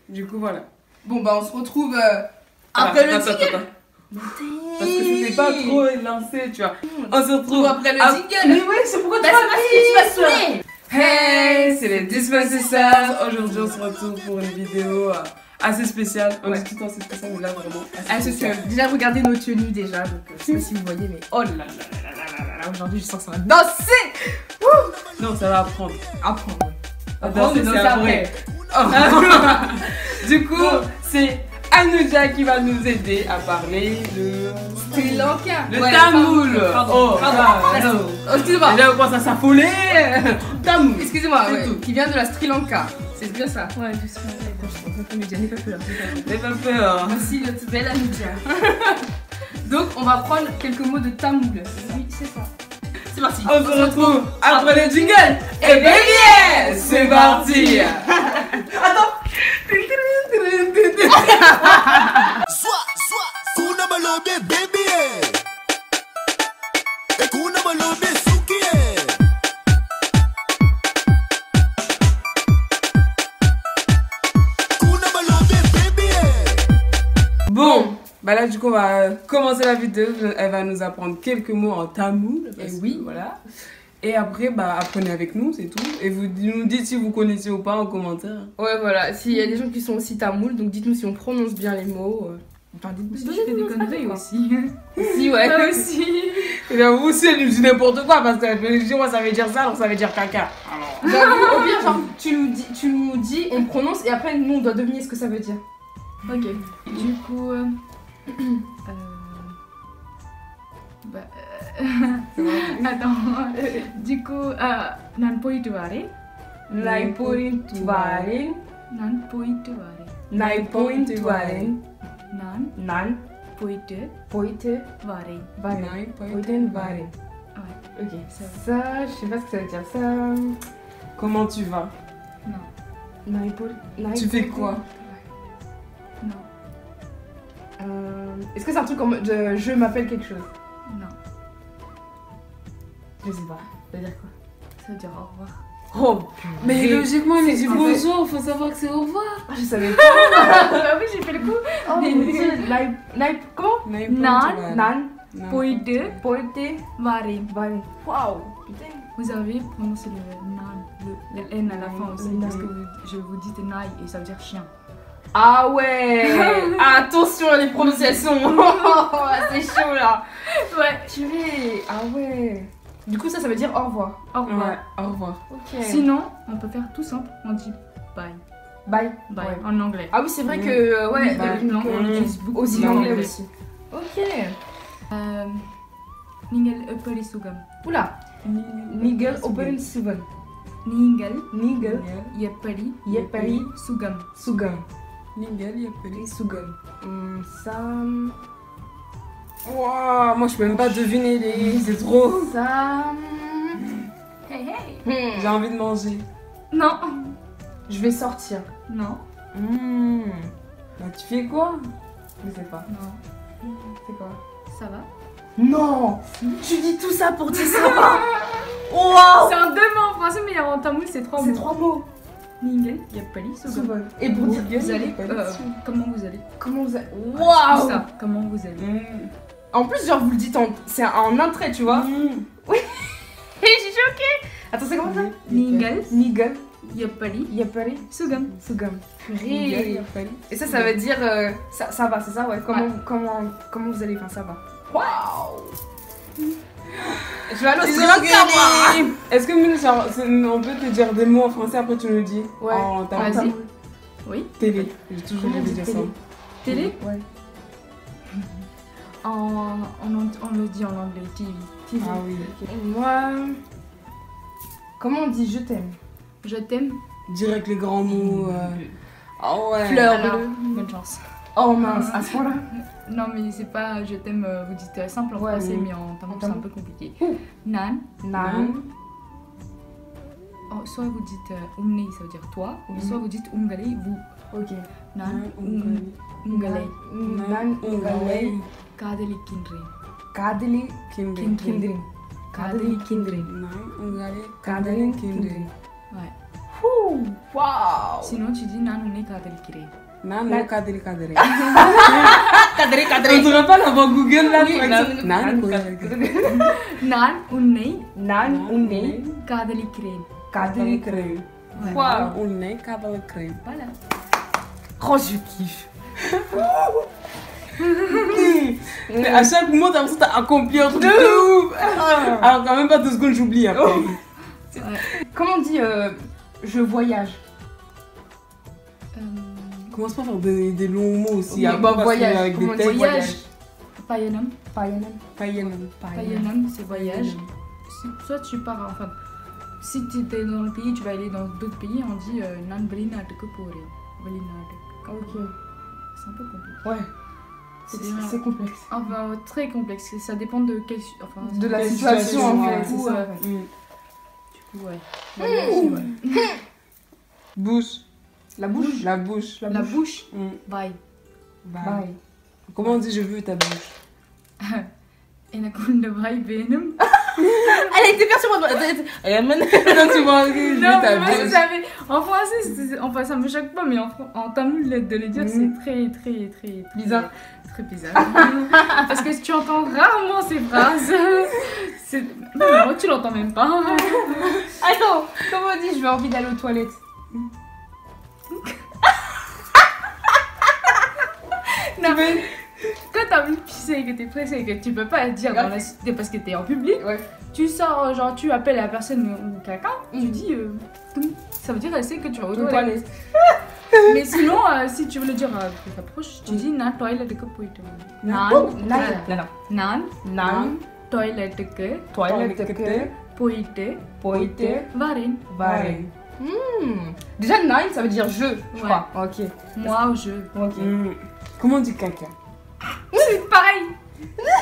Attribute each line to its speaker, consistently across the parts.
Speaker 1: Du coup, voilà.
Speaker 2: Bon, bah, on se retrouve après le jingle.
Speaker 1: Parce que c'était pas trop lancé, tu vois. On se retrouve
Speaker 2: après le jingle.
Speaker 1: Mais oui, c'est pourquoi
Speaker 2: Bah, c'est parce que tu vas saouler.
Speaker 1: Hey, c'est les Dismal Sisters. Aujourd'hui, on se retrouve pour une vidéo assez spéciale. On dit tout le temps assez spéciale, mais là, vraiment assez spéciale.
Speaker 2: Déjà, regardez nos tenues déjà. Donc, je sais pas si vous voyez, mais oh là là là là là là. Aujourd'hui, je sens que ça va danser.
Speaker 1: Non, ça va apprendre.
Speaker 2: Apprendre.
Speaker 1: Danser, c'est après. Du coup, c'est Anuja qui va nous aider à parler de
Speaker 2: Sri Lanka.
Speaker 1: le tamoul.
Speaker 2: Pardon. Excusez-moi.
Speaker 1: Déjà, on commence à s'affoler. Tamoul.
Speaker 2: Excusez-moi,
Speaker 1: C'est
Speaker 2: ouais.
Speaker 1: tout.
Speaker 2: Qui vient de la Sri Lanka. C'est bien ça.
Speaker 3: Ouais, je suis
Speaker 2: N'aie pas peur.
Speaker 1: N'aie pas peur.
Speaker 2: Merci notre belle Anuja. Donc, on va prendre quelques mots de tamoul.
Speaker 3: Oui, c'est ça.
Speaker 2: C'est parti.
Speaker 1: On se retrouve après le jingle. Et baby, c'est parti. Attends.
Speaker 4: Kuna balobe baby e kuna balobe suki kuna balobe baby.
Speaker 1: Bon, bah là du coup on va commencer la vidéo. Elle va nous apprendre quelques mots en tamoul.
Speaker 2: Et oui,
Speaker 1: voilà. Et après, bah apprenez avec nous, c'est tout. Et vous nous dites si vous connaissez ou pas en commentaire.
Speaker 2: Ouais, voilà. S'il y a des gens qui sont aussi tamouls, donc dites-nous si on prononce bien les mots. Enfin, dites-nous si
Speaker 3: Je fais des conneries aussi.
Speaker 2: Si, ouais.
Speaker 3: Moi aussi.
Speaker 1: Et bien vous aussi, elle nous dit n'importe quoi parce qu'elle me dit moi ça veut dire ça, donc ça veut dire caca. Alors.
Speaker 2: J'avoue, au pire, genre, tu nous dis, on prononce et après, nous, on doit deviner ce que ça veut dire.
Speaker 3: Ok. Du coup. Bah, attends. Du coup, nan poitu ware.
Speaker 2: Nine point tuvarin.
Speaker 3: Nan poitu ware.
Speaker 2: 9.2
Speaker 3: Nan
Speaker 2: Nan
Speaker 3: poitu
Speaker 2: poite
Speaker 3: ware.
Speaker 2: varin. Poiten varin.
Speaker 3: Ouais.
Speaker 2: Ok, ça, je sais pas ce que ça veut dire. Ça.
Speaker 1: Comment tu vas?
Speaker 3: Non.
Speaker 1: Tu fais quoi?
Speaker 3: Non.
Speaker 2: Est-ce que c'est un truc comme je m'appelle quelque chose?
Speaker 3: Non.
Speaker 2: Je sais pas. Ça veut dire quoi?
Speaker 3: Ça veut dire au revoir.
Speaker 2: Oh,
Speaker 1: Mais logiquement, il dit
Speaker 2: en fait-
Speaker 1: bonjour, faut savoir que c'est au revoir.
Speaker 2: Ah, je savais pas.
Speaker 3: Bah oui, j'ai fait le coup.
Speaker 2: Oh mon dieu. Comment?
Speaker 3: Nan.
Speaker 2: Nan
Speaker 3: Poitu
Speaker 2: poite
Speaker 3: ware.
Speaker 2: varin. Waouh. Putain.
Speaker 3: Vous avez prononcé le nan, le N à la fin aussi,
Speaker 2: Le
Speaker 3: parce
Speaker 2: nan.
Speaker 3: que je vous dis nai et ça veut dire chien.
Speaker 2: Ah ouais. Attention les prononciations. C'est chaud là.
Speaker 3: Ouais.
Speaker 2: Purée. Ah ouais. Du coup ça veut dire au revoir.
Speaker 3: Au revoir.
Speaker 1: Ouais, au revoir.
Speaker 2: Ok.
Speaker 3: Sinon, on peut faire tout simple, on dit bye.
Speaker 2: Bye.
Speaker 3: Bye
Speaker 2: Ouais.
Speaker 3: en anglais.
Speaker 2: Ah oui c'est vrai que ouais.
Speaker 3: Bye.
Speaker 2: une langue,
Speaker 3: On l'utilise beaucoup.
Speaker 2: aussi
Speaker 3: en
Speaker 2: l'anglais
Speaker 3: anglais.
Speaker 2: aussi. Ok.
Speaker 3: Ningel upperi sugam.
Speaker 2: Oula. Nigel open sugan.
Speaker 3: Ningel
Speaker 2: Nigel
Speaker 3: yepperi
Speaker 2: Yepperi
Speaker 3: sugam.
Speaker 2: sugan.
Speaker 1: Ningel, il y a pas
Speaker 2: Sugan. Ça.
Speaker 1: Waouh, moi je peux même pas deviner les. C'est trop.
Speaker 2: Ça.
Speaker 3: Hey hey.
Speaker 1: J'ai envie de manger.
Speaker 3: Non.
Speaker 2: Je vais sortir.
Speaker 3: Non.
Speaker 1: Bah, tu fais quoi?
Speaker 2: Je sais pas.
Speaker 3: Non.
Speaker 2: C'est quoi?
Speaker 3: Ça va?
Speaker 2: Non. Tu dis tout ça pour dire ça va. Waouh.
Speaker 3: C'est un deux mots en français, mais en tamoul c'est trois
Speaker 2: C'est
Speaker 3: mots.
Speaker 2: 3 mots.
Speaker 3: Ningel yepperi sugam.
Speaker 2: Sugan. Et pour dire
Speaker 3: Vous allez. Comment vous allez?
Speaker 2: comment vous.
Speaker 3: Tout
Speaker 2: Waouh.
Speaker 3: ça. Comment vous allez?
Speaker 2: En plus genre vous le dites c'est en un trait tu vois. Et je suis choquée. Attends c'est comment ça?
Speaker 3: Ningel
Speaker 2: Nigel
Speaker 3: yepperi
Speaker 2: Yepperi
Speaker 3: sugam.
Speaker 2: Sugam.
Speaker 1: Ningel, il y
Speaker 2: Purée.
Speaker 1: a pas
Speaker 2: Et ça veut dire ça va, c'est ça ouais. Comment vous allez? Enfin ça va. Waouh. Je vais aller au Sri Lanka moi.
Speaker 1: Est-ce que nous, genre, on peut te dire des mots en français après tu nous dis?
Speaker 2: Ouais.
Speaker 1: En tamoul.
Speaker 3: Vas-y. Oui.
Speaker 1: Télé. J'ai toujours
Speaker 2: Comment
Speaker 1: voulu
Speaker 2: on dit
Speaker 1: dire ça.
Speaker 2: télé?
Speaker 3: Télé.
Speaker 2: Ouais.
Speaker 3: On le dit en anglais, TV.
Speaker 2: TV.
Speaker 1: Ah oui.
Speaker 2: Moi. Comment on dit je t'aime?
Speaker 3: Je t'aime.
Speaker 1: Direct les grands mots. Ah ouais.
Speaker 2: Fleur
Speaker 3: Alors,
Speaker 2: bleue.
Speaker 3: bonne chance.
Speaker 2: Oh mince, à ce point-là.
Speaker 3: Non, mais c'est pas je t'aime, vous dites simple en
Speaker 2: Ouais,
Speaker 3: français,
Speaker 1: oui.
Speaker 3: mais en tamoul c'est un peu compliqué.
Speaker 2: Ouh.
Speaker 3: Nan.
Speaker 2: Nan.
Speaker 3: Oh, soit vous dites umne, ça veut dire toi,
Speaker 2: Mhm.
Speaker 3: soit vous dites umgalei, vous.
Speaker 2: Ok.
Speaker 3: Nan.
Speaker 1: Ungali.
Speaker 3: Umgalei.
Speaker 2: Nan ungalei.
Speaker 3: Kadeli kindre.
Speaker 2: Kadili
Speaker 1: Kindred.
Speaker 2: kindrin. Kadili kindrin.
Speaker 1: Nan, Ungali.
Speaker 2: Kadili
Speaker 1: Kindred.
Speaker 3: Ouais.
Speaker 2: Waouh.
Speaker 3: Sinon, tu dis Nan unne kadalikkireen.
Speaker 1: Nan kadri kadri.
Speaker 2: Cadré,
Speaker 1: On
Speaker 2: cadré.
Speaker 1: dirait pas l'avoir Google là.
Speaker 2: Oui,
Speaker 1: tu vois,
Speaker 2: nan,
Speaker 1: ça. Nan kadri.
Speaker 3: Nan unne
Speaker 2: Nan, unne,
Speaker 3: kadalikkireen.
Speaker 2: cadré.
Speaker 1: Crème.
Speaker 2: Waouh.
Speaker 1: On est cadre crème.
Speaker 3: Voilà.
Speaker 2: Oh, je kiffe.
Speaker 1: Mais à chaque moment, t'as l'impression que t'as accompli un truc de ouf. Alors, quand même pas 2 secondes, j'oublie après.
Speaker 2: Comment on dit je voyage?
Speaker 1: Commence pas à faire des longs mots aussi.
Speaker 2: Oui,
Speaker 1: Après,
Speaker 2: bah,
Speaker 1: parce que
Speaker 2: voyage,
Speaker 1: avec
Speaker 2: comment
Speaker 1: des
Speaker 2: on dit
Speaker 1: textes.
Speaker 3: Voyage. Payanam.
Speaker 2: Payanam.
Speaker 1: Payanam.
Speaker 3: Payanam, c'est voyage. Soit tu pars, enfin, si tu es dans le pays, tu vas aller dans d'autres pays, on dit Nan Balinatke Pore. Balinatke.
Speaker 2: Ok.
Speaker 3: C'est un peu compliqué.
Speaker 2: Ouais. C'est complexe.
Speaker 3: Enfin, très complexe. Ça dépend de quelle. Enfin,
Speaker 2: De la
Speaker 1: Quelle
Speaker 2: situation en
Speaker 1: situation,
Speaker 2: fait.
Speaker 1: ouais.
Speaker 2: C'est
Speaker 3: Ou,
Speaker 2: ça.
Speaker 1: Mm.
Speaker 3: ouais.
Speaker 2: Mmh.
Speaker 1: Bouche.
Speaker 2: La bouche.
Speaker 1: La bouche.
Speaker 3: La bouche,
Speaker 1: Mm.
Speaker 3: bye.
Speaker 2: Bye.
Speaker 1: Comment on dit je veux ta bouche?
Speaker 3: Enakunda bye benum.
Speaker 2: Elle a été bien sur moi.
Speaker 1: Quand tu vois que je veux
Speaker 3: Non,
Speaker 1: ta
Speaker 3: mais moi, je
Speaker 1: bouche.
Speaker 3: savais. En français, enfin, ça me choque pas, mais en tamil, de le dire, c'est très
Speaker 2: Bizarre.
Speaker 3: Très bizarre. Parce que tu entends rarement ces phrases. Non, tu l'entends même pas.
Speaker 2: Attends, comment on dit je vais envie d'aller aux toilettes?
Speaker 3: Non, mais quand t'as envie de pisser et que t'es pressé et que tu peux pas dire dans la cité parce que t'es en public,
Speaker 2: Ouais.
Speaker 3: tu sors, genre tu appelles la personne ou quelqu'un, tu dis. Ça veut dire elle sait que tu vas aux
Speaker 2: Aux
Speaker 3: toilettes.
Speaker 2: toilettes.
Speaker 3: Mais sinon, si tu veux le dire plus approche, tu dis Nan toilette que poite. Nan,
Speaker 2: Nan.
Speaker 3: Nan, toilette que
Speaker 2: Toilette que.
Speaker 3: poite,
Speaker 2: Poite.
Speaker 3: varen.
Speaker 2: Varen. Déjà, nine, ça veut dire je crois. Ok.
Speaker 3: Moi, je.
Speaker 2: Ok.
Speaker 1: Mm. Comment on dit caca?
Speaker 3: C'est pareil.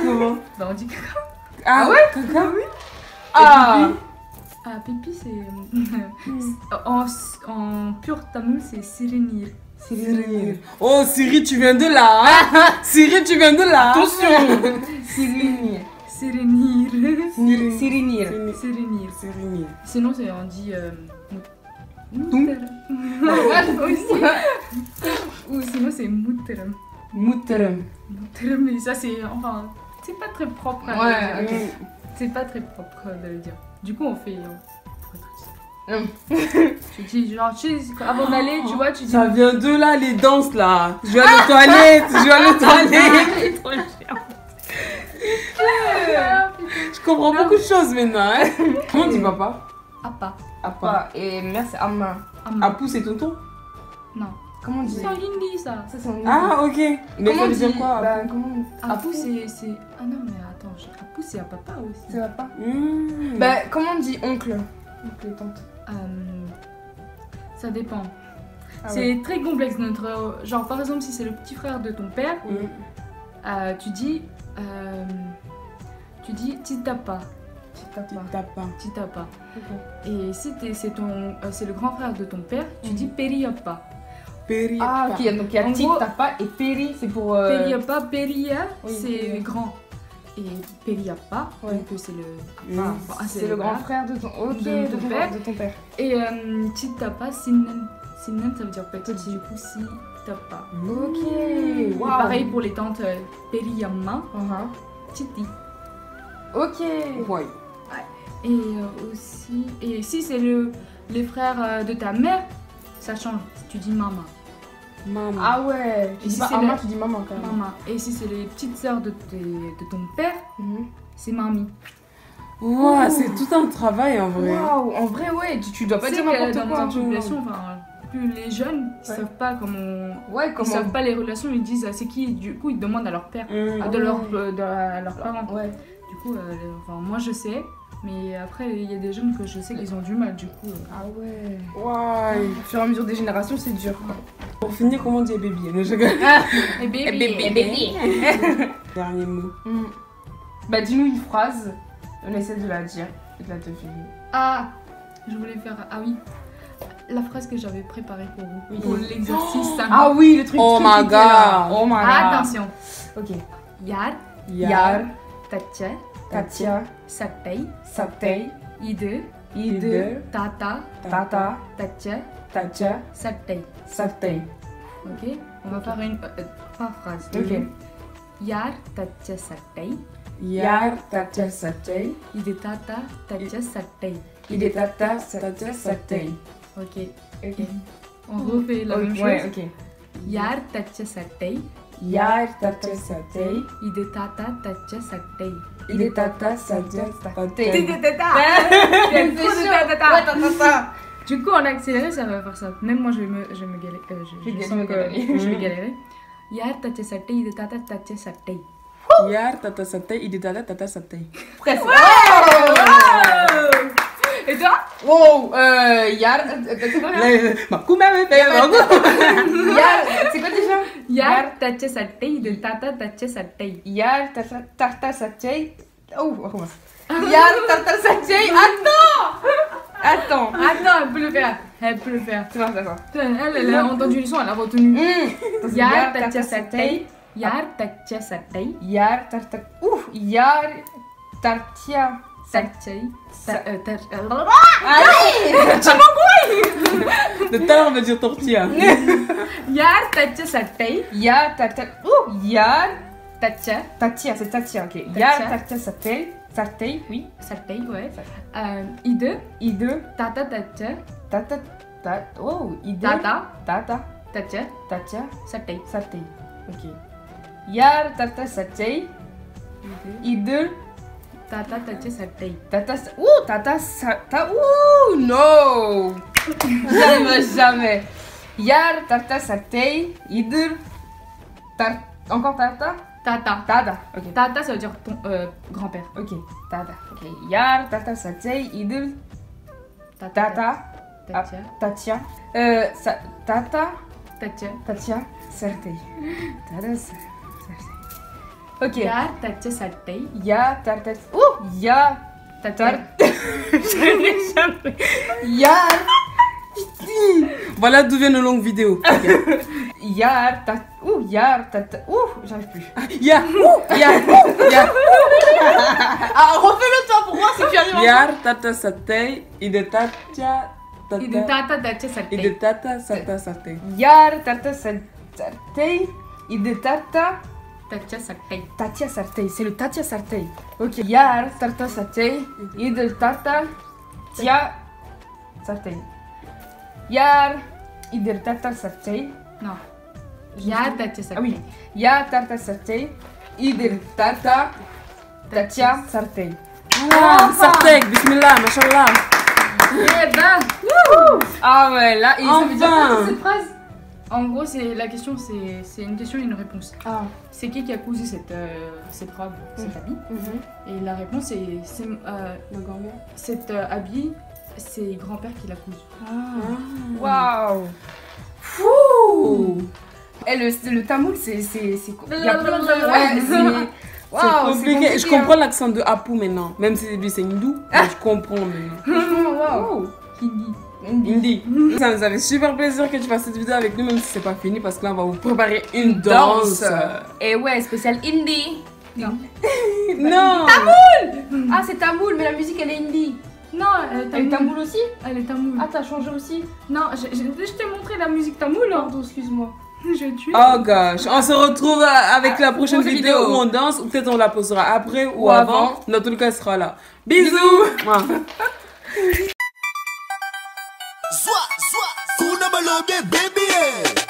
Speaker 1: Comment?
Speaker 3: Bah, on dit que.
Speaker 1: Ah ouais? Caca? Oui.
Speaker 2: Ah.
Speaker 3: Ah, pipi, c'est. En pur tamil, c'est sirenir.
Speaker 1: Cyril. Oh Siri, tu viens de là, hein? Siri, tu viens de là.
Speaker 2: Attention. Sirinir.
Speaker 3: Sirenir.
Speaker 2: Sirinir.
Speaker 3: Sirenir.
Speaker 1: Cyril.
Speaker 3: Sinon, on dit.
Speaker 1: Toum.
Speaker 3: Aussi. Ou sinon, c'est mutteram.
Speaker 2: Mutterum.
Speaker 3: Mutteram, mais ça, c'est. Enfin, c'est pas très propre à
Speaker 2: Ouais,
Speaker 3: le dire.
Speaker 2: ok.
Speaker 3: C'est pas très propre de le dire. Du coup, on fait.
Speaker 2: Hum.
Speaker 3: Tu dis, genre, avant d'aller, tu vois, tu dis.
Speaker 1: Ça vient de là, les danses là. Je vais aller aux toilettes, je vais aller aux toilettes.
Speaker 3: Trop chiant.
Speaker 1: Je comprends beaucoup de choses maintenant, hein. Comment on dit papa?
Speaker 3: Appa.
Speaker 1: Appa.
Speaker 2: Et mère, c'est Amma.
Speaker 1: Apou, c'est tonton?
Speaker 3: Non.
Speaker 2: Comment on dit
Speaker 3: C'est en hindi, ça.
Speaker 2: Ça, c'est en
Speaker 1: Ah, ok. Mais
Speaker 2: comment
Speaker 1: ça
Speaker 2: on
Speaker 1: veut
Speaker 2: dit
Speaker 1: dire quoi?
Speaker 2: Bah, comment
Speaker 3: Appu, c'est. Ah non, mais attends. Appu, c'est à papa aussi.
Speaker 2: Ça va pas
Speaker 1: Mmh.
Speaker 2: Bah, comment on dit oncle? Oncle et tante.
Speaker 3: Ça dépend.
Speaker 2: Ah
Speaker 3: C'est très complexe notre. Genre, par exemple, si c'est le petit frère de ton père,
Speaker 1: Mmh.
Speaker 3: tu dis. Tu dis Titapa.
Speaker 1: Tapa.
Speaker 3: Titapa.
Speaker 2: Ok.
Speaker 3: Et si c'est le grand frère de ton père, tu dis Periappa.
Speaker 1: Periapa.
Speaker 2: Ah, ok, donc il y a
Speaker 3: En
Speaker 2: Tit,
Speaker 3: gros-
Speaker 2: Tapa et Peri, c'est pour.
Speaker 3: Periappa, Peria,
Speaker 2: Oui,
Speaker 3: c'est
Speaker 2: oui.
Speaker 3: grand. Et Periappa,
Speaker 2: Ouais.
Speaker 3: donc c'est le.
Speaker 1: Mmh.
Speaker 3: Enfin,
Speaker 2: C'est le grand frère de ton. Ok,
Speaker 3: de ton père.
Speaker 2: De ton père.
Speaker 3: Et Titapa, Sinnen. Sinnen, ça veut dire petit. Du coup, Titapa.
Speaker 2: Ok.
Speaker 3: Et
Speaker 2: Wow.
Speaker 3: pareil pour les tantes Periyamma,
Speaker 2: Uh-huh.
Speaker 3: Titi.
Speaker 2: Ok.
Speaker 1: Ouais.
Speaker 3: Et aussi. Et si c'est les frères de ta mère, ça change. Tu dis maman.
Speaker 1: Maman.
Speaker 2: Ah ouais. Tu
Speaker 3: Et
Speaker 2: dis
Speaker 3: si
Speaker 2: pas
Speaker 3: c'est
Speaker 2: Amma,
Speaker 3: la-
Speaker 2: tu dis maman quand même.
Speaker 3: Maman. Et si c'est les petites sœurs de ton père,
Speaker 2: Mhm.
Speaker 3: c'est mamie.
Speaker 1: Ouah, c'est tout un travail en vrai.
Speaker 2: Waouh, en vrai, ouais, tu dois pas
Speaker 3: C'est
Speaker 2: dire
Speaker 3: que
Speaker 2: n'importe
Speaker 3: dans
Speaker 2: quoi.
Speaker 3: notre population, enfin, plus les jeunes, ils
Speaker 2: Ouais.
Speaker 3: savent pas comment.
Speaker 2: Ouais,
Speaker 3: Ils
Speaker 2: comment.
Speaker 3: savent pas les relations, ils disent c'est qui, du coup ils demandent à leur père,
Speaker 1: Mmh.
Speaker 3: de leurs parents.
Speaker 2: Ouais.
Speaker 3: Du coup, enfin, moi je sais, mais après il y a des jeunes que je sais qu'ils ont du mal, du coup.
Speaker 2: Ah ouais.
Speaker 1: Ouais.
Speaker 2: Au fur et à mesure des générations, c'est dur. Quoi.
Speaker 1: Pour finir, comment on dit baby? Non, je rigole.
Speaker 3: Et bébé.
Speaker 1: Dernier mot.
Speaker 2: Mhm. Bah, dis-nous une phrase, on essaie de la dire et de la deviner.
Speaker 3: Ah, je voulais faire. Ah oui, la phrase que j'avais préparée pour vous,
Speaker 2: Oui.
Speaker 3: pour l'exercice.
Speaker 2: Ah oui, le truc.
Speaker 1: Oh
Speaker 2: truc
Speaker 1: my
Speaker 2: qui était là.
Speaker 1: God.
Speaker 2: Oh my god.
Speaker 3: Attention.
Speaker 2: Ok.
Speaker 3: Yar,
Speaker 2: Yar,
Speaker 3: Tatcha,
Speaker 2: Katia,
Speaker 3: Satay,
Speaker 2: Satay,
Speaker 3: Ide,
Speaker 2: Idu.
Speaker 3: Tata.
Speaker 2: Tata.
Speaker 3: Tacha.
Speaker 2: Tacha.
Speaker 3: Sattai.
Speaker 2: Sattai.
Speaker 3: Ok. On va faire une par phrase.
Speaker 2: Ok.
Speaker 3: Yar tacha sattai.
Speaker 2: Yar tacha sattai.
Speaker 3: Idu tata tacha sattai.
Speaker 2: Idu tata tacha sattai.
Speaker 3: Ok.
Speaker 2: Ok.
Speaker 3: On refait la même chose.
Speaker 2: Ouais, ok.
Speaker 3: Yar tacha sattai.
Speaker 2: Yar tacha sattai.
Speaker 3: Idu tata tacha sattai.
Speaker 2: Idu tata tacha sattai.
Speaker 3: Du coup, en accéléré, ça va faire ça. Même moi, je vais me galérer. Je sens que je vais galérer. Yar tacha sattai. Idu tata tacha sattai.
Speaker 1: Yar tata satay, idi tata satay.
Speaker 2: Presque.
Speaker 3: Et toi?
Speaker 2: Wow, Yar, c'est quoi déjà? Yar, c'est quoi déjà?
Speaker 3: Yar tacha sattai. Idu tata tacha sattai.
Speaker 2: Yar tarta satay. Oh, on recommence. Yar tarta satay. Attends,
Speaker 3: elle peut le faire. Elle peut le faire.
Speaker 2: c'est bon, d'accord.
Speaker 3: Elle a entendu le son, elle a retenu. Yar tacha sattai. Yar
Speaker 2: Yar
Speaker 3: tacha sattai.
Speaker 2: Yar tarta. Yar tartia.
Speaker 3: Sattai.
Speaker 1: De tout à l'heure, on va dire tortilla.
Speaker 3: Yar tacha sattai.
Speaker 2: Yar tarta. Yar
Speaker 3: Tacha.
Speaker 2: tatia, c'est tatia, ok.
Speaker 3: Tatia.
Speaker 2: Yar tarta satay. Satay, oui.
Speaker 3: Sattai, ouais. Idu.
Speaker 2: Idu.
Speaker 3: Tata tacha.
Speaker 2: Tata. Oh, idu.
Speaker 3: Tata.
Speaker 2: Tata.
Speaker 3: Tacha.
Speaker 2: Tatia.
Speaker 3: Sattai.
Speaker 2: Satay. Ok. Yar tarta satay. Idu.
Speaker 3: Tata tacha sattai.
Speaker 2: Tata. Tata sata. No. J'arriverai jamais. Yar tarta satay. Idu. Encore tata.
Speaker 3: Tata.
Speaker 2: Tada. Ok.
Speaker 3: Tata, ça veut dire ton grand-père.
Speaker 2: Ok. Tada. Ok. Yar tarta satay. Idu. Tata.
Speaker 3: Tacha.
Speaker 2: Tatia. Tata.
Speaker 3: Tacha.
Speaker 2: Tatia. Satay. Tada. Satay. Ok.
Speaker 3: Yar tacha sattai.
Speaker 2: Ya tarta. Ya
Speaker 3: Tata.
Speaker 2: Yar.
Speaker 1: Voilà d'où viennent nos longues vidéos.
Speaker 2: Yar tata. Yar tata. J'arrive plus.
Speaker 1: Ya,
Speaker 2: Ah, refais-le toi pour voir si tu arrives.
Speaker 1: Yar tata satay, idi tata
Speaker 3: Idu tata tacha sattai.
Speaker 1: idi tata satay.
Speaker 2: Yar tarta satay. Ide tata.
Speaker 3: Tacha sattai.
Speaker 2: Tatia satay. C'est le tatia satay. Ok. Yar tarta satay. Ide tata. Tia satay. Yar. Ide tata satay.
Speaker 3: Non. Yar tacha sattai.
Speaker 2: Ah oui. Ya tarta satay. Ide tata. Tatia satay.
Speaker 1: Ah, satay, bismillah, mashallah.
Speaker 3: Eh ben.
Speaker 2: Ah ouais, là, et ça veut dire quoi
Speaker 1: Enfin.
Speaker 2: cette phrase?
Speaker 3: En gros, la question, c'est une question et une réponse.
Speaker 2: Ah.
Speaker 3: C'est qui a cousu cette robe, cet habit? Et la réponse est
Speaker 2: Ma grand-mère.
Speaker 3: cet habit, c'est grand-père qui l'a cousu.
Speaker 2: Waouh. Fou. Et le tamoul, c'est quoi? Il y a plein de... Ouais, c'est... Waouh,
Speaker 1: C'est compliqué. Je comprends l'accent de Apu maintenant. Même si lui c'est hindou, mais je comprends maintenant.
Speaker 2: Waouh.
Speaker 3: Hindi.
Speaker 1: Hindi. Ça nous avait super plaisir que tu fasses cette vidéo avec nous, même si c'est pas fini, parce que là on va vous préparer une danse.
Speaker 2: Et ouais, spécial indie.
Speaker 3: Non.
Speaker 1: Non.
Speaker 2: Ah, c'est tamoul, mais la musique elle est indie.
Speaker 3: Non,
Speaker 2: Elle est tamoul aussi?
Speaker 3: Elle est tamoul.
Speaker 2: Ah, t'as changé aussi?
Speaker 3: Non, je t'ai montré la musique tamoul. Hein.
Speaker 2: Pardon, excuse-moi.
Speaker 3: Je tue.
Speaker 1: Oh gosh, on se retrouve avec la prochaine
Speaker 2: prochaine
Speaker 1: vidéo
Speaker 2: vidéo.
Speaker 1: où on danse, ou peut-être on la posera après ou
Speaker 2: avant.
Speaker 1: avant. Dans tout le cas, elle sera là. Bisous. Mouah.
Speaker 4: Kuna balobe baby.